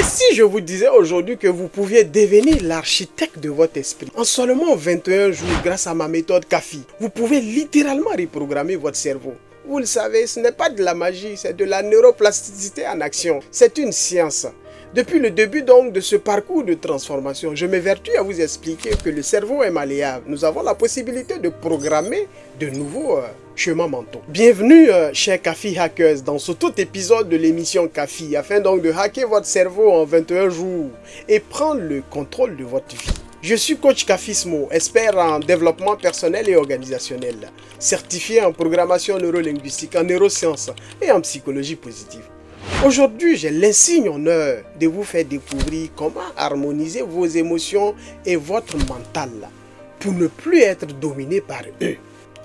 si je vous disais aujourd'hui que vous pouviez devenir l'architecte de votre esprit, en seulement 21 jours grâce à ma méthode CAFI, vous pouvez littéralement reprogrammer votre cerveau. Vous le savez, ce n'est pas de la magie, c'est de la neuroplasticité en action. C'est une science. Depuis le début donc de ce parcours de transformation, je m'évertue à vous expliquer que le cerveau est malléable. Nous avons la possibilité de programmer de nouveaux chemins mentaux. Bienvenue chers CAFI hackers dans ce tout épisode de l'émission CAFI afin donc de hacker votre cerveau en 21 jours et prendre le contrôle de votre vie. Je suis coach CAFIsmo, expert en développement personnel et organisationnel, certifié en programmation neurolinguistique, en neurosciences et en psychologie positive. Aujourd'hui, j'ai l'insigne honneur de vous faire découvrir comment harmoniser vos émotions et votre mental pour ne plus être dominé par eux.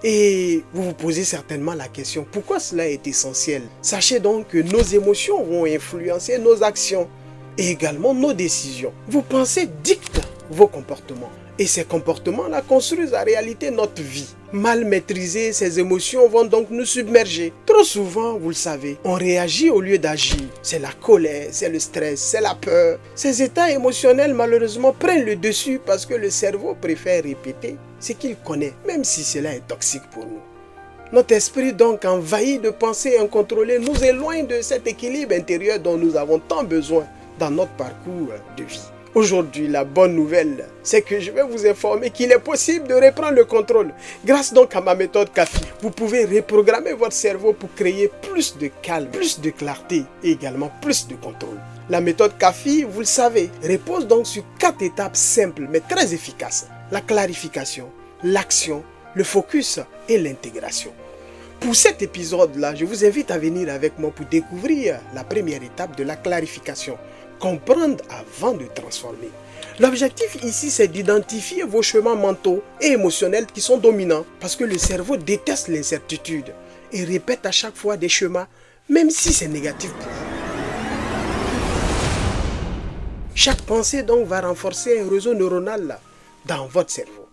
Et vous vous posez certainement la question, pourquoi cela est essentiel? Sachez donc que nos émotions vont influencer nos actions et également nos décisions. Vos pensées dictent vos comportements. Et ces comportements-là construisent en réalité notre vie. Mal maîtriser ces émotions vont donc nous submerger. Trop souvent, vous le savez, on réagit au lieu d'agir. C'est la colère, c'est le stress, c'est la peur. Ces états émotionnels, malheureusement, prennent le dessus parce que le cerveau préfère répéter ce qu'il connaît, même si cela est toxique pour nous. Notre esprit, donc, envahi de pensées incontrôlées, nous éloigne de cet équilibre intérieur dont nous avons tant besoin dans notre parcours de vie. Aujourd'hui, la bonne nouvelle, c'est que je vais vous informer qu'il est possible de reprendre le contrôle. Grâce donc à ma méthode CAFI, vous pouvez reprogrammer votre cerveau pour créer plus de calme, plus de clarté et également plus de contrôle. La méthode CAFI, vous le savez, repose donc sur 4 étapes simples mais très efficaces. La clarification, l'action, le focus et l'intégration. Pour cet épisode-là, je vous invite à venir avec moi pour découvrir la première étape de la clarification. Comprendre avant de transformer. L'objectif ici, c'est d'identifier vos chemins mentaux et émotionnels qui sont dominants parce que le cerveau déteste l'incertitude et répète à chaque fois des schémas, même si c'est négatif pour vous. Chaque pensée donc va renforcer un réseau neuronal dans votre cerveau.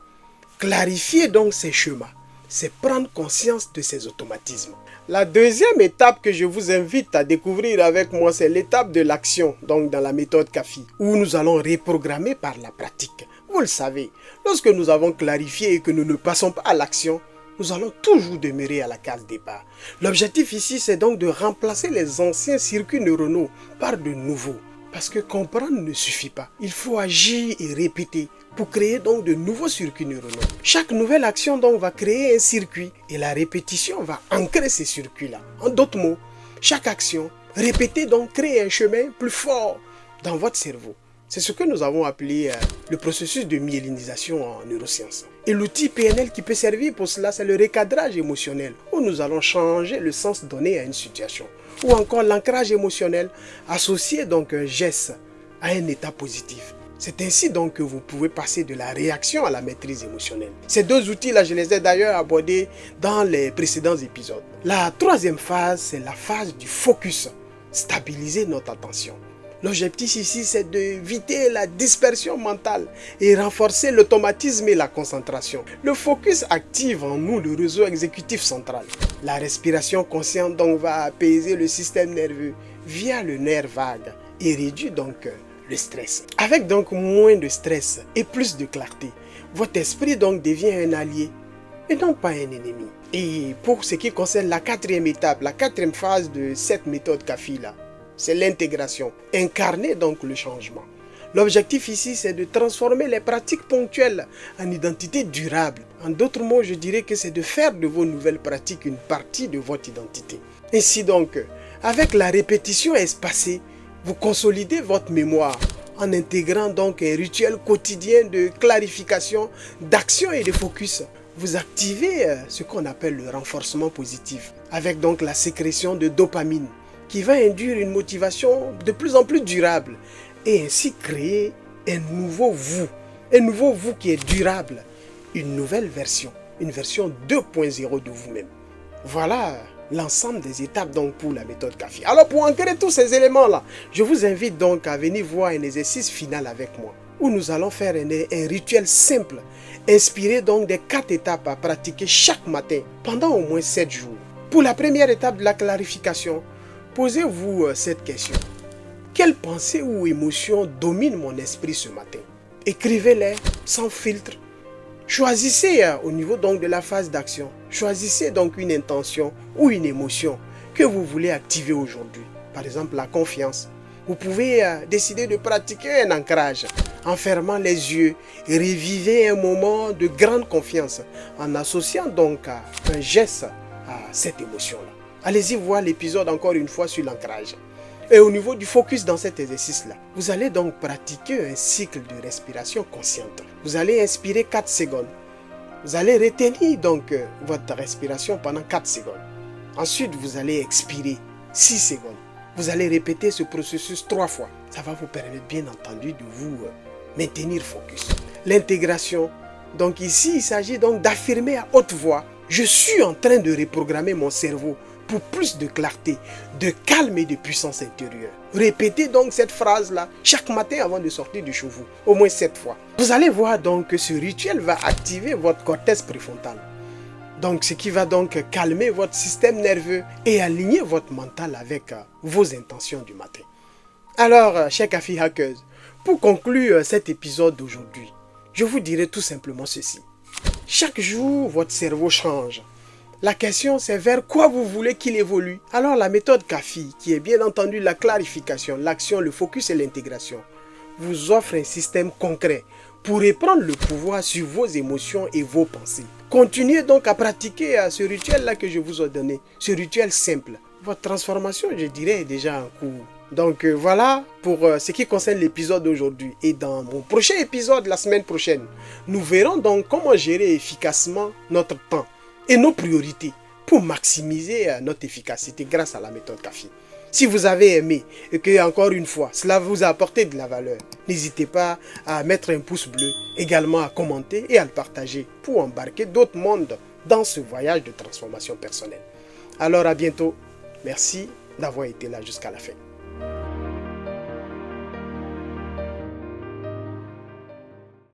Clarifier donc ces schémas, c'est prendre conscience de ces automatismes. La deuxième étape que je vous invite à découvrir avec moi, c'est l'étape de l'action, donc dans la méthode CAFI, où nous allons reprogrammer par la pratique. Vous le savez, lorsque nous avons clarifié et que nous ne passons pas à l'action, nous allons toujours demeurer à la case départ. L'objectif ici, c'est donc de remplacer les anciens circuits neuronaux par de nouveaux. Parce que comprendre ne suffit pas. Il faut agir et répéter pour créer donc de nouveaux circuits neuronaux. Chaque nouvelle action donc va créer un circuit et la répétition va ancrer ces circuits-là. En d'autres mots, chaque action répétée donc crée un chemin plus fort dans votre cerveau. C'est ce que nous avons appelé le processus de myélinisation en neurosciences. Et l'outil PNL qui peut servir pour cela, c'est le recadrage émotionnel, où nous allons changer le sens donné à une situation. Ou encore l'ancrage émotionnel, associé donc un geste à un état positif. C'est ainsi donc que vous pouvez passer de la réaction à la maîtrise émotionnelle. Ces deux outils-là, je les ai d'ailleurs abordés dans les précédents épisodes. La troisième phase, c'est la phase du focus, stabiliser notre attention. L'objectif ici, c'est d'éviter la dispersion mentale et renforcer l'automatisme et la concentration. Le focus active en nous le réseau exécutif central. La respiration consciente donc va apaiser le système nerveux via le nerf vague et réduit donc le stress. Avec donc moins de stress et plus de clarté, votre esprit donc devient un allié et non pas un ennemi. Et pour ce qui concerne la quatrième étape, la quatrième phase de cette méthode CAFI là, c'est l'intégration. Incarner donc le changement. L'objectif ici, c'est de transformer les pratiques ponctuelles en identité durable. En d'autres mots, je dirais que c'est de faire de vos nouvelles pratiques une partie de votre identité. Ainsi donc, avec la répétition espacée, vous consolidez votre mémoire en intégrant donc un rituel quotidien de clarification, d'action et de focus. Vous activez ce qu'on appelle le renforcement positif, avec donc la sécrétion de dopamine, qui va induire une motivation de plus en plus durable et ainsi créer un nouveau vous qui est durable, une nouvelle version, une version 2.0 de vous-même. Voilà l'ensemble des étapes donc pour la méthode CAFI. Alors pour ancrer tous ces éléments-là, je vous invite donc à venir voir un exercice final avec moi, où nous allons faire un rituel simple, inspiré donc des 4 étapes à pratiquer chaque matin pendant au moins 7 jours. Pour la première étape de la clarification, posez-vous cette question. Quelle pensée ou émotion domine mon esprit ce matin? Écrivez-les sans filtre. Choisissez au niveau donc de la phase d'action. Choisissez donc une intention ou une émotion que vous voulez activer aujourd'hui. Par exemple, la confiance. Vous pouvez décider de pratiquer un ancrage en fermant les yeux et revivez un moment de grande confiance en associant donc un geste à cette émotion-là. Allez-y voir l'épisode encore une fois sur l'ancrage. Et au niveau du focus dans cet exercice-là, vous allez donc pratiquer un cycle de respiration consciente. Vous allez inspirer 4 secondes. Vous allez retenir donc votre respiration pendant 4 secondes. Ensuite, vous allez expirer 6 secondes. Vous allez répéter ce processus 3 fois. Ça va vous permettre bien entendu de vous maintenir focus. L'intégration. Donc ici, il s'agit donc d'affirmer à haute voix: je suis en train de reprogrammer mon cerveau pour plus de clarté, de calme et de puissance intérieure. Répétez donc cette phrase-là chaque matin avant de sortir de chez vous, au moins 7 fois. Vous allez voir donc que ce rituel va activer votre cortex préfrontal. Donc, ce qui va donc calmer votre système nerveux et aligner votre mental avec vos intentions du matin. Alors, chers Kafi Hackers, pour conclure cet épisode d'aujourd'hui, je vous dirai tout simplement ceci. Chaque jour, votre cerveau change. La question, c'est vers quoi vous voulez qu'il évolue. Alors, la méthode Kafi, qui est bien entendu la clarification, l'action, le focus et l'intégration, vous offre un système concret pour reprendre le pouvoir sur vos émotions et vos pensées. Continuez donc à pratiquer ce rituel-là que je vous ai donné, ce rituel simple. Votre transformation, je dirais, est déjà en cours. Donc voilà pour ce qui concerne l'épisode d'aujourd'hui. Et dans mon prochain épisode, la semaine prochaine, nous verrons donc comment gérer efficacement notre temps et nos priorités pour maximiser notre efficacité grâce à la méthode Kafi. Si vous avez aimé et que, encore une fois, cela vous a apporté de la valeur, n'hésitez pas à mettre un pouce bleu, également à commenter et à le partager pour embarquer d'autres mondes dans ce voyage de transformation personnelle. Alors à bientôt. Merci d'avoir été là jusqu'à la fin.